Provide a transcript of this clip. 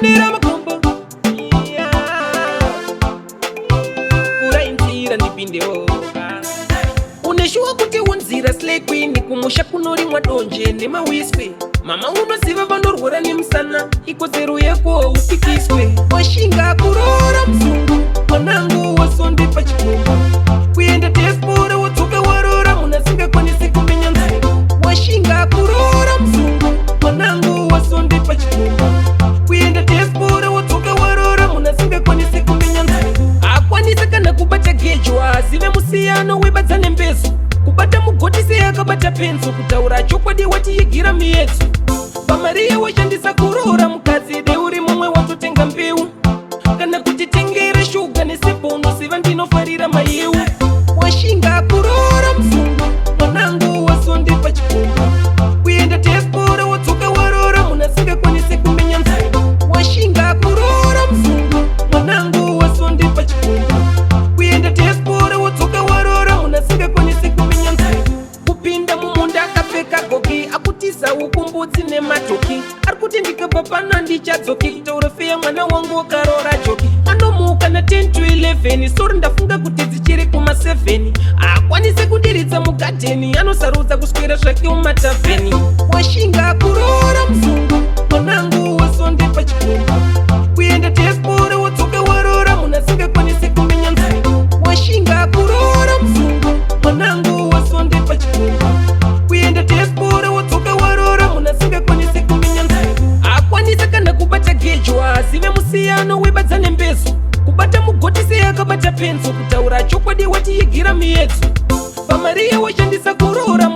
kudera makombo urainzira ndipindewo uneshuwa kuti unzira slay queen kumusha kunorimwa donje nemawiswe mama unoziva vanorwara nemusana ikodzero yako upikiswe washinga kurora muzungu mwanangu wasonde pachikomba kuenda diaspora wodzoka warora munhu asingakwanisi kumenya nzira washinga kurora muzungu mwanangu wasonde pachikomba kuenda diaspora wodzoka warora munhu asingakwanisi kumenya nzira akwanisa kana kubata gejwa azive musiyano webadza nembezo kubata mugoti seyakabata penzo kutaura chokwadi watiigira miyedzo pamariya washandisa kurora mukadzi deuri mumwe watotenga mbeu kana kutitengera shuga nesepo unoziva ndinofarira mayewu washinga kurora muzungu mwanangu wasonde pachikomba kuenda diaspora wodzoka warora munhu asingakwanisi kumenya nzira washinga kurora muzungu mwanangu wasonde pachikomba kuenda diaspora wodzoka warora munhu asingakwanisi kumenya nzira kupinda mumunda akapfeka goki akutisa ukumbudzi nematoki ari kuti ndikabva pano handichadzoki kutaura feya mwana wangu wakarora joki anomuka na10 to 11 sori ndafunga kuti dzichiri kuma7 akwanise kudiridza mugadheni anosarudza kuswera zvake mumatavheni washinga kurora muzungu mwanangu wasonde pachikomba kuenda diaspora wodzoka warora munhu asingakwanisi kumenya nzira washinga kurora muzungu mwanangu wasonde pachikomba kuenda diaspora wodzoka warora munhu asingakwanisi kumenya nzira akwanisa kana kubata gejwa azive musiyano webadza nembezo kubata mugoti seyakabata penzo kutaura chokwadi watiigira miyedzo pamariya washandisa kurora